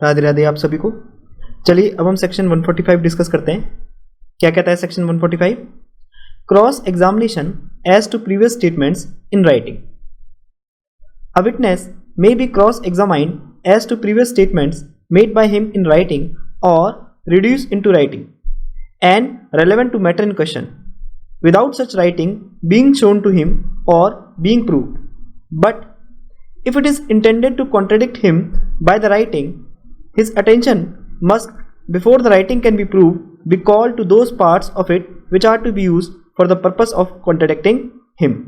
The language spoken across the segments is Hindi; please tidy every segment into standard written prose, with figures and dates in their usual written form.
राधे राधे आप सभी को। चलिए अब हम सेक्शन 145 डिस्कस करते हैं। क्या कहता है section 145? Cross examination as to previous statements in writing. A witness may be cross examined as to previous statements made by him in writing or reduced into writing and relevant to matter in question without such writing being shown to him or being proved. But if it is intended to contradict him by the writing, his attention must, before the writing can be proved, be called to those parts of it which are to be used for the purpose of contradicting him.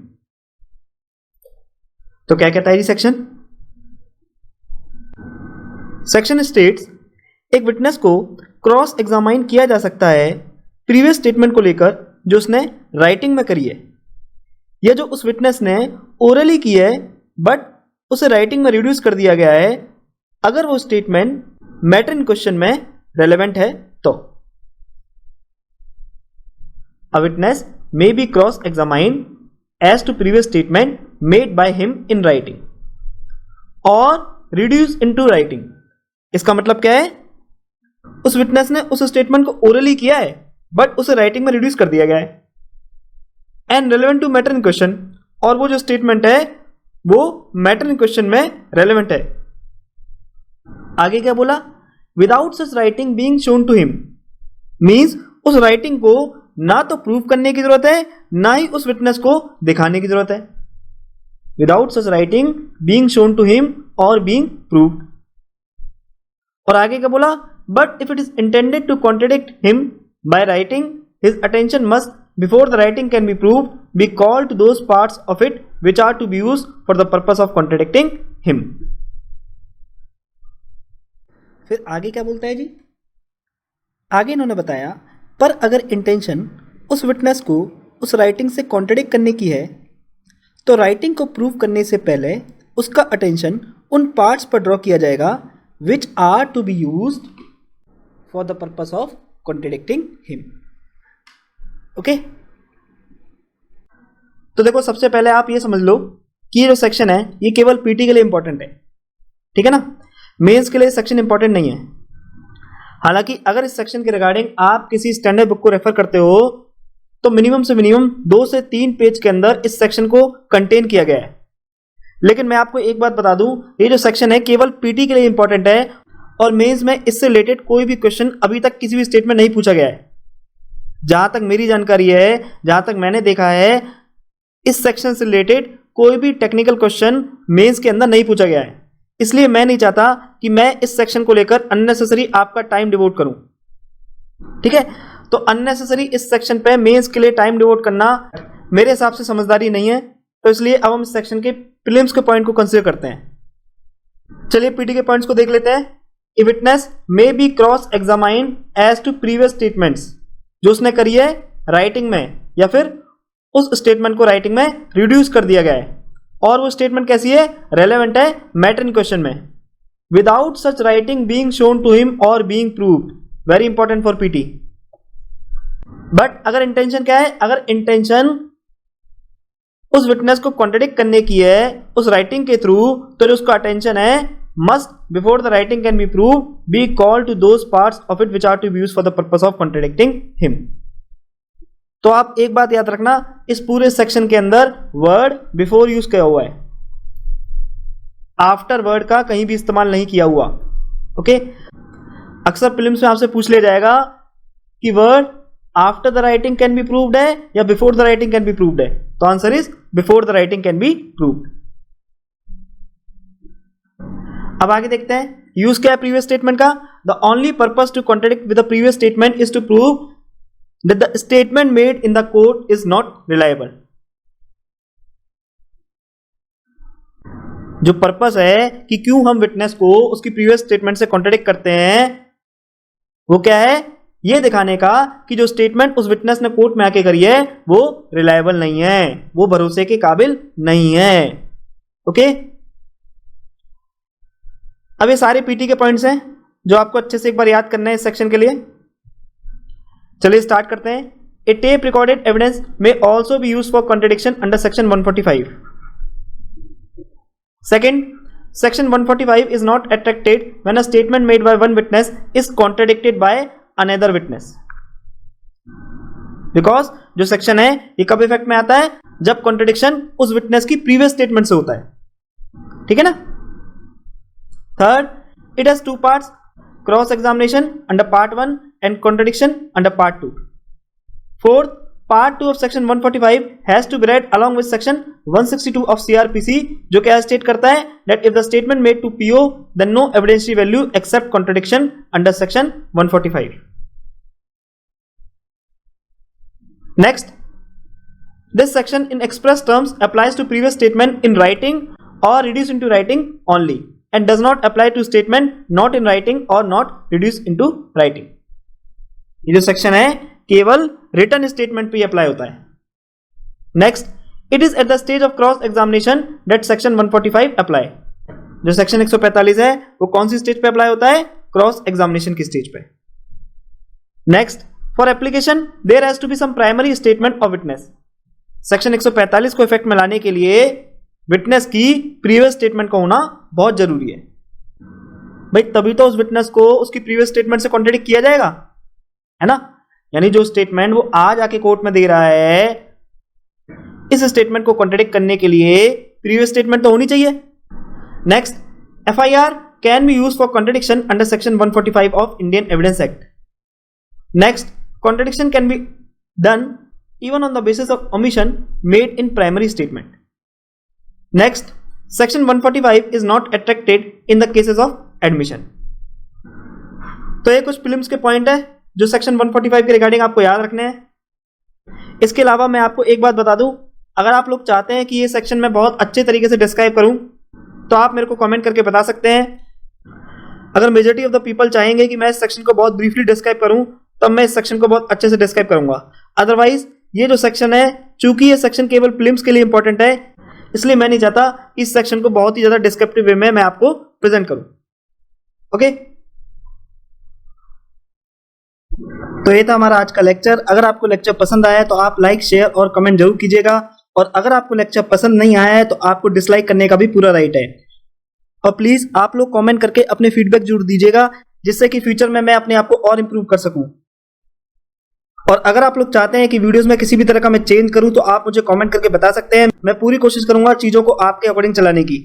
तो क्या कहता है जी सेक्शन? सेक्शन स्टेट्स एक विटनेस को क्रॉस एग्जामाइन किया जा सकता है प्रीवियस स्टेटमेंट को लेकर जो उसने राइटिंग में करी है, या जो उस विटनेस ने ओरली की है बट उसे राइटिंग में रिड्यूस कर दिया गया है, अगर वो स्टेटमेंट मैटर इन क्वेश्चन में रेलेवेंट है तो। A witness may be cross examined as to previous statement made by him in writing और रिड्यूस इनटू राइटिंग। इसका मतलब क्या है? उस विटनेस ने उस स्टेटमेंट को ओरली किया है बट उसे राइटिंग में रिड्यूस कर दिया गया है, and relevant to matter in question, और वो जो स्टेटमेंट है वो मैटर इन क्वेश्चन में रेलेवेंट है। आगे क्या बोला? Without such writing being shown to him, means उस राइटिंग को ना तो प्रूव करने की जरूरत है ना ही उस विटनेस को दिखाने की जरूरत है। Without such writing being shown to him और बीइंग प्रूव्ड। और आगे क्या बोला? But if it is intended to contradict him by writing, his attention must, before the writing can be proved, be called to those parts of it which are to be used for the purpose of contradicting him. फिर आगे क्या बोलता है जी? आगे इन्होंने बताया, पर अगर इंटेंशन उस विटनेस को उस राइटिंग से कॉन्ट्रडिक्ट करने की है तो राइटिंग को प्रूव करने से पहले उसका अटेंशन उन पार्ट्स पर ड्रॉ किया जाएगा which are to be used for the purpose of contradicting him. Okay? तो देखो, सबसे पहले आप ये समझ लो कि ये जो सेक्शन है ये केवल पीटी के लिए इंपॉर्टेंट है, ठीक है ना? मेंस के लिए सेक्शन इंपॉर्टेंट नहीं है। हालांकि अगर इस सेक्शन के रिगार्डिंग आप किसी स्टैंडर्ड बुक को रेफर करते हो तो मिनिमम से मिनिमम 2 से 3 पेज के अंदर इस सेक्शन को कंटेन किया गया है। लेकिन मैं आपको एक बात बता दूं, ये जो सेक्शन है केवल पीटी के लिए इंपॉर्टेंट है और मेंस में इससे रिलेटेड कोई भी क्वेश्चन अभी तक किसी भी स्टेट में नहीं पूछा गया है। जहां तक मेरी जानकारी है, जहां तक मैंने देखा है, इस सेक्शन से रिलेटेड कोई भी टेक्निकल क्वेश्चन मेंस के अंदर नहीं पूछा गया है। इसलिए मैं नहीं चाहता कि मैं इस सेक्शन को लेकर अननेसेसरी आपका टाइम डिवोट करूं, ठीक है? तो अननेसेसरी इस सेक्शन पे मेंस के लिए टाइम डिवोट करना मेरे हिसाब से समझदारी नहीं है। तो इसलिए अब हम इस सेक्शन के प्रीलिम्स के पॉइंट को कंसीडर करते हैं। चलिए पीटी के पॉइंट्स को देख लेते हैं। A witness may be cross examined as to previous statements, जो उसने करी है राइटिंग में, या फिर उस स्टेटमेंट को राइटिंग में रिड्यूस कर दिया गया है, और वो स्टेटमेंट कैसी है? रेलेवेंट है मैटर इन क्वेश्चन में, without such writing being shown to him और being proved. Very important for PT. But अगर इंटेंशन क्या है? अगर इंटेंशन उस विटनेस को कॉन्ट्रडिक्ट करने की है उस राइटिंग के थ्रू, तो जो उसका अटेंशन है must, before the writing can be prove, be called to those parts of it which are to be used for the purpose of contradicting him. तो आप एक बात याद रखना, इस पूरे सेक्शन के अंदर वर्ड बिफोर यूज किया हुआ है, आफ्टर वर्ड का कहीं भी इस्तेमाल नहीं किया हुआ। ओके? अक्सर प्रीलिम्स में आपसे पूछ लिया जाएगा कि word after the writing can be proved है या before the writing can be proved है। तो answer is before the writing can be proved. अब आगे देखते हैं यूज क्या है प्रीवियस स्टेटमेंट का। The only purpose to contradict with the previous statement is to prove that the statement made in the court is not reliable. जो पर्पस है कि क्यों हम विटनेस को उसकी प्रीवियस स्टेटमेंट से कॉन्ट्रडिक्ट करते हैं, वो क्या है? ये दिखाने का कि जो स्टेटमेंट उस विटनेस ने कोर्ट में आके करी है वो रिलायबल नहीं है, वो भरोसे के काबिल नहीं है। ओके? अब ये सारे पीटी के पॉइंट्स हैं जो आपको अच्छे से एक बार याद करना है इस सेक्शन के लिए। चलिए स्टार्ट करते हैं। ए टेप रिकॉर्डेड एविडेंस में also be used for contradiction under section 145। Second, section 145 is not attracted when a statement made by one witness is contradicted by another witness. Because जो सेक्शन है ये कब इफेक्ट में आता है, जब कॉन्ट्रडिक्शन उस विटनेस की प्रीवियस स्टेटमेंट से होता है, ठीक है ना. Third, it has two parts, cross examination under part 1 and contradiction under part 2. Fourth, part 2 of section 145 has to be read along with section 162 of CrPC, जो क्या स्टेट करता है that if the statement made to PO then no evidentiary value except contradiction under section 145. Next, this section in express terms applies to previous statement in writing or reduced into writing only and does not apply to statement not in writing or not reduced into writing. ये जो सेक्शन है केवल रिटन स्टेटमेंट पे अप्लाई होता है. Next, it is at the stage of cross examination that section 145 apply. जो सेक्शन 145 है वो कौन सी स्टेज पे अप्लाई होता है, क्रॉस एग्जामिनेशन की स्टेज पे. Next, for application there has to be some primary statement of witness. Section 145 को इफेक्ट में लाने के लिए विटनेस की प्रीवियस स्टेटमेंट का होना बहुत जरूरी है. भाई तभी तो उस विटनेस को उसकी प्रीवियस स्टेटमेंट से कॉन्ट्रडिक्ट किया जाएगा, है ना. यानी जो स्टेटमेंट वो आज आके कोर्ट में दे रहा है, इस स्टेटमेंट को कॉन्ट्रडिक्ट करने के लिए प्रीवियस स्टेटमेंट तो होनी चाहिए. Next, FIR can be used for contradiction under section 145 of Indian evidence act. Next, contradiction can be done even on the basis of omission made in primary statement. Next, section 145 is not attracted in the cases of admission. तो ये कुछ फिल्म्स के पॉइंट है जो सेक्शन 145 के रिगार्डिंग आपको याद रखने हैं. इसके अलावा मैं आपको एक बात बता दूं, अगर आप लोग चाहते हैं कि ये सेक्शन मैं बहुत अच्छे तरीके से डिस्क्राइब करूं तो आप मेरे को कमेंट करके बता सकते हैं. अगर मेजॉरिटी ऑफ द पीपल चाहेंगे कि मैं इस सेक्शन को बहुत ब्रीफली डिस्क्राइब करूं तब मैं इस सेक्शन को बहुत अच्छे से डिस्क्राइब करूंगा. अदरवाइज ये जो सेक्शन है, चूंकि ये सेक्शन केवल फिल्म्स के लिए इंपॉर्टेंट है, इसलिए मैं नहीं चाहता इस सेक्शन को बहुत ही ज्यादा डिस्क्रिप्टिव वे में मैं आपको प्रेजेंट करूं. ओके, तो ये था हमारा आज का लेक्चर. अगर आपको लेक्चर पसंद आया है तो आप लाइक, शेयर और कमेंट जरूर कीजिएगा. और अगर आपको लेक्चर पसंद नहीं आया है तो आपको डिसलाइक करने का भी पूरा राइट है. और प्लीज आप लोग कमेंट करके अपने फीडबैक जरूर दीजिएगा, जिससे कि फ्यूचर में मैं अपने आप को और इंप्रूव कर सकूं. और अगर आप लोग चाहते हैं कि वीडियोस में किसी भी तरह का मैं चेंज करूं तो आप मुझे कमेंट करके बता सकते हैं. मैं पूरी कोशिश करूंगा चीजों को आपके अकॉर्डिंग चलाने की.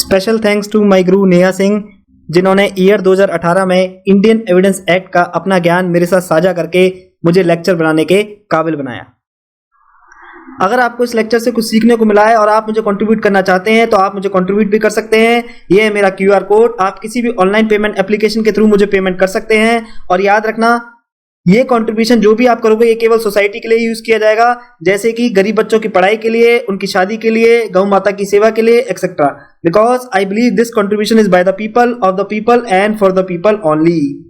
स्पेशल थैंक्स टू माय गुरु नेहा सिंह, जिन्होंने ईयर 2018 में इंडियन एविडेंस एक्ट का अपना ज्ञान मेरे साथ साझा करके मुझे लेक्चर बनाने के काबिल बनाया. अगर आपको इस लेक्चर से कुछ सीखने को मिला है और आप मुझे कंट्रीब्यूट करना चाहते हैं तो आप मुझे कंट्रीब्यूट भी कर सकते हैं. ये है मेरा क्यूआर कोड. आप किसी भी ऑनलाइन पेमेंट एप्लीकेशन के थ्रू मुझे पेमेंट कर सकते हैं. और याद रखना, ये कंट्रीब्यूशन जो भी आप करोगे ये केवल सोसाइटी के लिए यूज किया जाएगा, जैसे कि गरीब बच्चों की पढ़ाई के लिए, उनकी शादी के लिए, गौ माता की सेवा के लिए, etcetera. Because I believe this contribution is by the people, of the people and for the people only.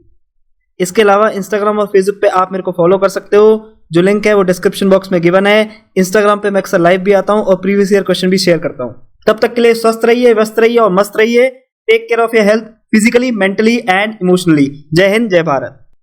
इसके अलावा इंस्टाग्राम और फेसबुक पे आप मेरे को फॉलो कर सकते हो, जो लिंक है वो डिस्क्रिप्शन बॉक्स में गिवन है. इंस्टाग्राम पे मैं अक्सर लाइव भी आता हूँ और प्रीवियस ईयर क्वेश्चन भी शेयर करता हूँ. तब तक के लिए स्वस्थ रहिए, व्यस्त रहिए और मस्त रहिए. Take care of your health physically, mentally and emotionally. जय हिंद, जय भारत.